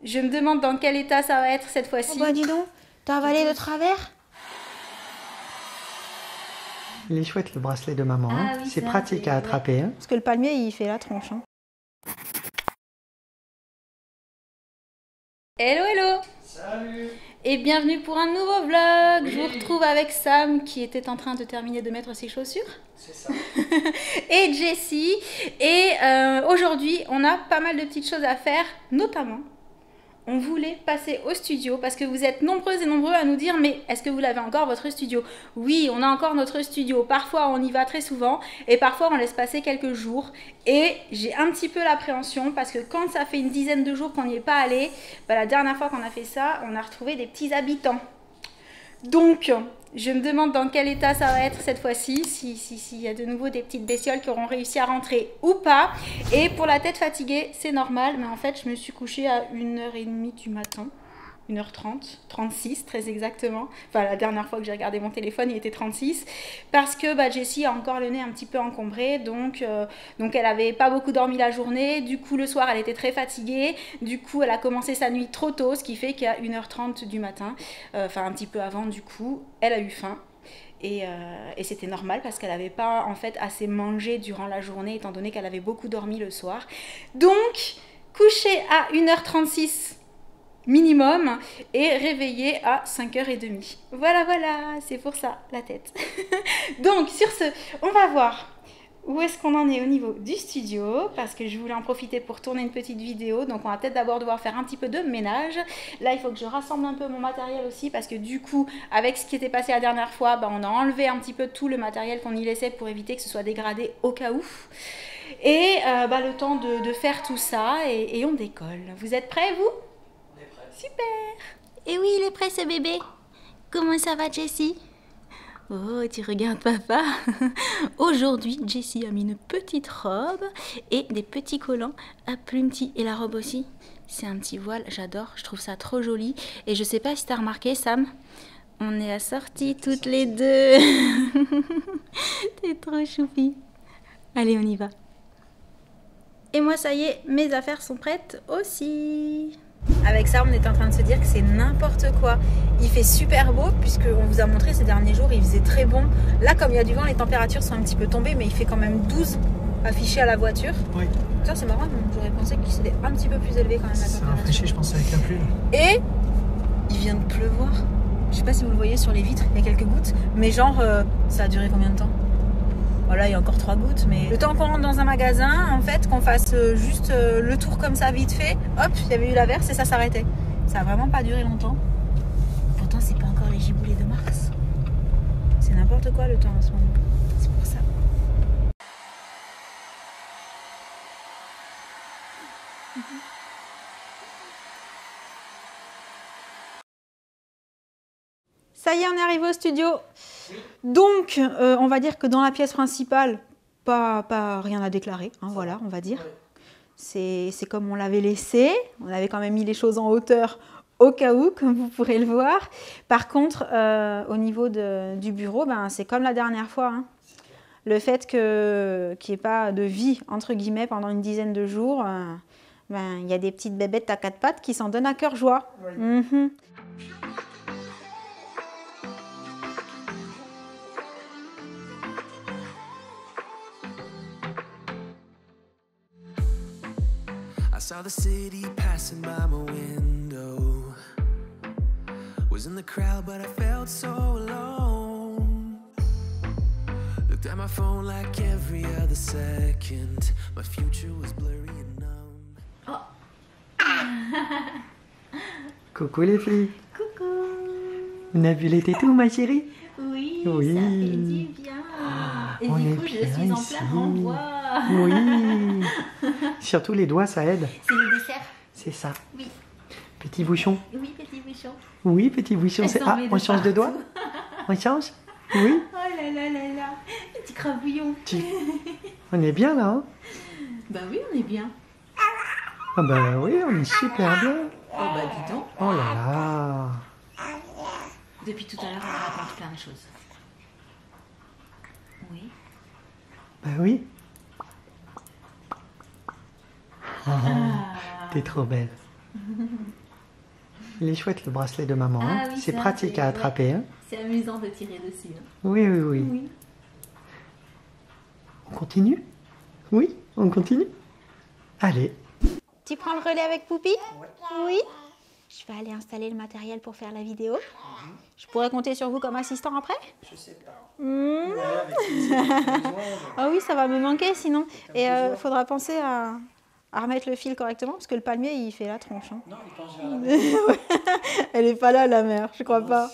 Je me demande dans quel état ça va être cette fois-ci. Oh bah dis donc, t'as avalé de travers? Il est chouette le bracelet de maman, hein. Ah oui, c'est ça, pratique à attraper. Hein. Parce que le palmier, il fait la tronche. Hein. Hello, hello! Salut! Et bienvenue pour un nouveau vlog. Oui. Je vous retrouve avec Sam qui était en train de terminer de mettre ses chaussures. C'est ça. Et Jessie. Et aujourd'hui, on a pas mal de petites choses à faire, notamment on voulait passer au studio parce que vous êtes nombreuses et nombreux à nous dire mais est-ce que vous l'avez encore votre studio? Oui, on a encore notre studio. Parfois on y va très souvent et parfois on laisse passer quelques jours et j'ai un petit peu l'appréhension parce que quand ça fait une dizaine de jours qu'on n'y est pas allé, bah, la dernière fois qu'on a fait ça, on a retrouvé des petits habitants. Donc, je me demande dans quel état ça va être cette fois-ci, s'il y a de nouveau des petites bestioles qui auront réussi à rentrer ou pas. Et pour la tête fatiguée, c'est normal, mais en fait, je me suis couchée à 1h30 du matin. 1h30, 36 très exactement. Enfin, la dernière fois que j'ai regardé mon téléphone, il était 36. Parce que bah, Jessie a encore le nez un petit peu encombré. Donc elle n'avait pas beaucoup dormi la journée. Du coup, le soir, elle était très fatiguée. Du coup, elle a commencé sa nuit trop tôt. Ce qui fait qu'à 1h30 du matin, enfin un petit peu avant, du coup, elle a eu faim. Et c'était normal parce qu'elle n'avait pas en fait assez mangé durant la journée étant donné qu'elle avait beaucoup dormi le soir. Donc, couchée à 1h36 minimum et réveillée à 5h30. Voilà, c'est pour ça la tête. Donc sur ce, on va voir où est-ce qu'on en est au niveau du studio parce que je voulais en profiter pour tourner une petite vidéo. Donc on va peut-être d'abord devoir faire un petit peu de ménage. Là il faut que je rassemble un peu mon matériel aussi parce que du coup avec ce qui était passé la dernière fois, bah, on a enlevé un petit peu tout le matériel qu'on y laissait pour éviter que ce soit dégradé au cas où. Et bah, le temps de faire tout ça et on décolle. Vous êtes prêts vous? Super! Et oui, il est prêt ce bébé. Comment ça va, Jessie? Oh, tu regardes papa. Aujourd'hui, Jessie a mis une petite robe et des petits collants à plumes petits. Et la robe aussi, c'est un petit voile, j'adore, je trouve ça trop joli. Et je sais pas si t'as remarqué, Sam, on est assorties toutes les deux. T'es trop choupi. Allez, on y va. Et moi, ça y est, mes affaires sont prêtes aussi. Avec ça, on est en train de se dire que c'est n'importe quoi. Il fait super beau puisqu'on vous a montré ces derniers jours, il faisait très bon. Là, comme il y a du vent, les températures sont un petit peu tombées, mais il fait quand même 12 affichés à la voiture. Oui. Ça, c'est marrant, j'aurais pensé qu'il serait un petit peu plus élevé quand même la température. Ça a rafraîchi, je pense, avec la pluie. Et il vient de pleuvoir. Je sais pas si vous le voyez sur les vitres, il y a quelques gouttes. Mais genre, ça a duré combien de temps? Voilà, il y a encore 3 gouttes, mais le temps qu'on rentre dans un magasin, en fait, qu'on fasse juste le tour comme ça, vite fait, hop, il y avait eu l'averse et ça s'arrêtait. Ça a vraiment pas duré longtemps. Pourtant, c'est pas encore les giboulées de mars. C'est n'importe quoi le temps en ce moment. C'est pour ça. Ça y est, on est arrivé au studio. Donc, on va dire que dans la pièce principale, pas rien à déclarer. Hein, voilà, on va dire. C'est comme on l'avait laissé. On avait quand même mis les choses en hauteur au cas où, comme vous pourrez le voir. Par contre, au niveau du bureau, ben, c'est comme la dernière fois. Hein. Le fait qu'il n'y ait pas de vie, entre guillemets, pendant une dizaine de jours, ben, y a des petites bébêtes à 4 pattes qui s'en donnent à cœur joie. Oui. I saw the city passing by my window. Was in the crowd, but I felt so alone. Looked at my phone like every other second. My future was blurry and numb. Oh. Coucou les filles. Coucou. On a vu les tétous, ma chérie? Oui, oui, ça fait du bien. Et on du coup, est je suis en ici. plein renvoi. Oui. Surtout les doigts, ça aide. C'est le dessert. C'est ça. Oui. Petit bouchon. Oui, petit bouchon. Oui, petit bouchon. Ah, on change de doigt? On change? Oui. Oh là là là là. Petit crabouillon. On est bien là, hein? Bah oui, on est bien. Ah bah oui, on est super bien. Oh bah dis donc. Oh là là. Depuis tout à l'heure, on raconte plein de choses. Oui. Bah oui. Oh, t'es trop belle. Il est chouette le bracelet de maman. Ah Hein. oui, C'est ça, pratique c'est- à attraper. Hein. C'est amusant de tirer dessus. Hein. Oui, oui, oui. Oui. On continue? Oui, on continue? Allez. Tu prends le relais avec Poupi? Oui. Je vais aller installer le matériel pour faire la vidéo. Je pourrais compter sur vous comme assistant après? Je sais pas. Ah oui, ça va me manquer sinon. Et il faudra penser à remettre le fil correctement parce que le palmier il fait la tronche. Hein. Non, il penche vers la mer. Elle est pas là la mer, je crois pas.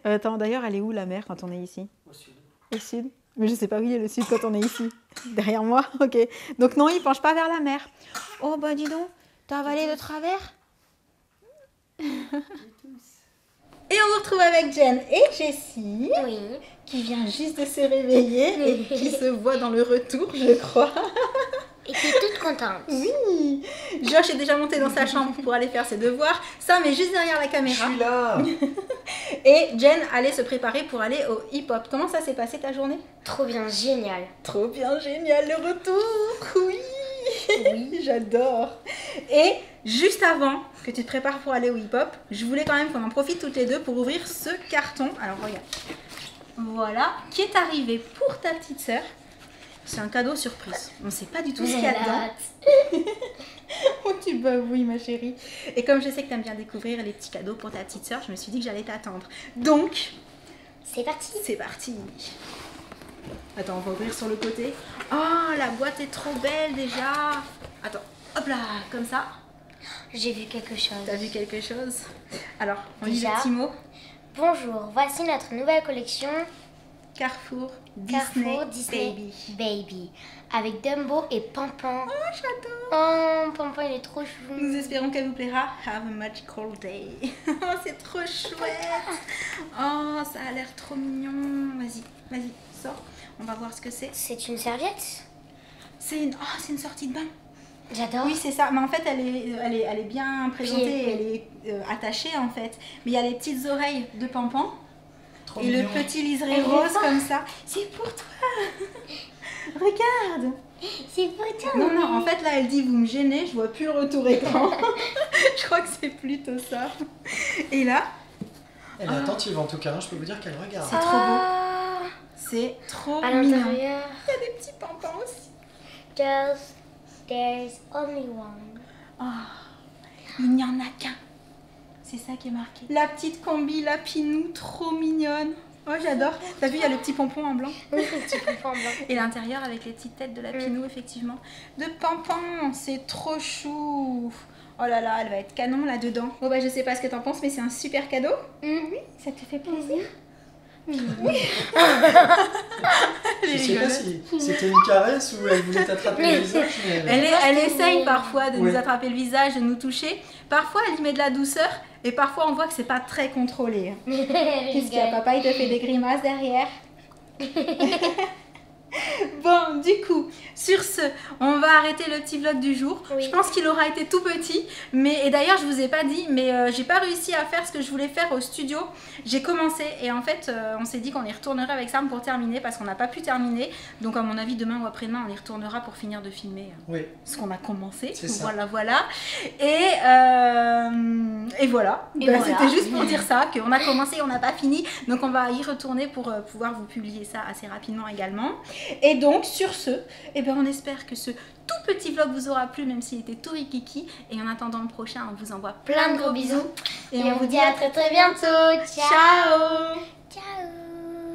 Attends, d'ailleurs, elle est où la mer quand on est ici? Au sud. Au sud? Mais je sais pas où il est le sud quand on est ici. Derrière moi? Ok. Donc non, il penche pas vers la mer. Oh bah dis donc, t'as avalé de travers? Et on vous retrouve avec Jen et Jessie, Oui. qui vient juste de se réveiller et qui se voit dans le retour, je crois. Et tu es toute contente. Oui. Josh est déjà monté dans sa chambre pour aller faire ses devoirs. Sam est juste derrière la Je caméra. suis là. Et Jen allait se préparer pour aller au hip-hop. Comment ça s'est passé ta journée? Trop bien, génial. Trop bien, génial, le retour. Oui. Oui, j'adore. Et juste avant que tu te prépares pour aller au hip-hop, je voulais quand même qu'on en profite toutes les deux pour ouvrir ce carton. Alors regarde. Voilà, qui est arrivé pour ta petite sœur. C'est un cadeau surprise. On ne sait pas du tout ce qu'il y a dedans. Oh, tu bavouilles, ma chérie. Et comme je sais que tu aimes bien découvrir les petits cadeaux pour ta petite sœur, je me suis dit que j'allais t'attendre. Donc, C'est parti. c'est parti. Attends, on va ouvrir sur le côté. Oh, la boîte est trop belle déjà. Attends, hop là, comme ça. J'ai vu quelque chose. T'as vu quelque chose? Alors, on lit Déjà. le petit mot. Bonjour, voici notre nouvelle collection Carrefour Carrefour Disney Baby. Baby. Avec Dumbo et Pampan. Oh, j'adore. Oh, Pampan, il est trop chou. Nous espérons qu'elle vous plaira. Have a magical day. Oh, c'est trop chouette. Oh, ça a l'air trop mignon. Vas-y, vas-y, sors. On va voir ce que c'est. C'est une serviette? C'est une... Oh, c'est une sortie de bain. J'adore. Oui, c'est ça. Mais en fait, elle est bien présentée. Elle est attachée, en fait. Mais il y a les petites oreilles de Pampan. Trop Et mignon. le petit liseré Elle rose répond. comme ça. C'est pour toi. Regarde. C'est pour toi. Non, non, en fait, là, elle dit, vous me gênez, je vois plus le retour écran. Je crois que c'est plutôt ça. Et là, Elle est attentive en tout cas, hein. Je peux vous dire qu'elle regarde. c'est trop beau. Ah, C'est trop à mignon. l'intérieur. Il y a des petits pampans aussi. There's only one. Oh, il n'y en a qu'un. C'est ça qui est marqué. La petite combi, la Pinou, trop mignonne. Oh, j'adore. T'as vu, il y a le petit pompon en blanc. Oui, le petit Pampan blanc. Et l'intérieur avec les petites têtes de la Pinou, effectivement. De Pampan, c'est trop chou. Oh là là, elle va être canon là-dedans. Bon bah je sais pas ce que t'en penses, mais c'est un super cadeau. Oui, ça te fait plaisir. Je sais pas si c'était une caresse ou elle voulait t'attraper le visage. Mais... Elle essaye parfois de Ouais. nous attraper le visage, de nous toucher. Parfois, elle y met de la douceur. Et parfois, on voit que c'est pas très contrôlé. Qu'est-ce qu'il y a, papa? Il te fait des grimaces derrière. Bon, du coup, sur ce, on va arrêter le petit vlog du jour. Oui. Je pense qu'il aura été tout petit. Et d'ailleurs, je vous ai pas dit, mais j'ai pas réussi à faire ce que je voulais faire au studio. J'ai commencé et en fait, on s'est dit qu'on y retournerait avec Sam pour terminer parce qu'on n'a pas pu terminer. Donc, à mon avis, demain ou après-demain, on y retournera pour finir de filmer Oui. ce qu'on a commencé. C'est ça. Voilà, voilà. Et voilà. Et Ben, voilà. C'était juste pour dire ça, qu'on a commencé, on n'a pas fini. Donc, on va y retourner pour pouvoir vous publier ça assez rapidement également. Et donc, sur ce, eh ben, on espère que ce tout petit vlog vous aura plu, même s'il était tout rikiki. Et en attendant le prochain, on vous envoie plein de gros bisous. Et on vous dit à très très bientôt. Ciao. Ciao. Ciao.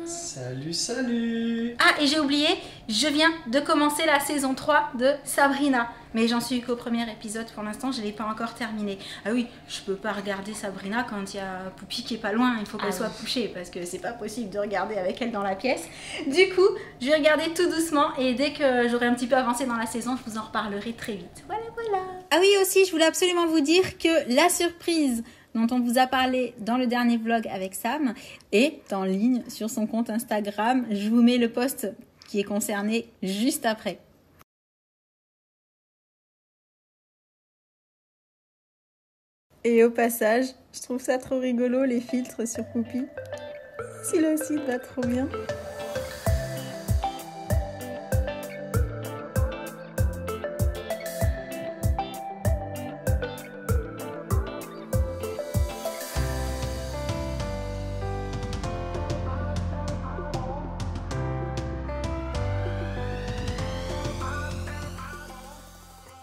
Salut, salut. Ah, et j'ai oublié, je viens de commencer la saison 3 de Sabrina. Mais j'en suis qu'au premier épisode pour l'instant, je ne l'ai pas encore terminé. Ah oui, je peux pas regarder Sabrina quand il y a Poupi qui est pas loin, il faut qu'elle soit couchée parce que c'est pas possible de regarder avec elle dans la pièce. Du coup, je vais regarder tout doucement et dès que j'aurai un petit peu avancé dans la saison, je vous en reparlerai très vite. Voilà, voilà. Ah oui, aussi, je voulais absolument vous dire que la surprise dont on vous a parlé dans le dernier vlog avec Sam est en ligne sur son compte Instagram. Je vous mets le post qui est concerné juste après. Et au passage, je trouve ça trop rigolo les filtres sur Poupi. Celui-là aussi va trop bien.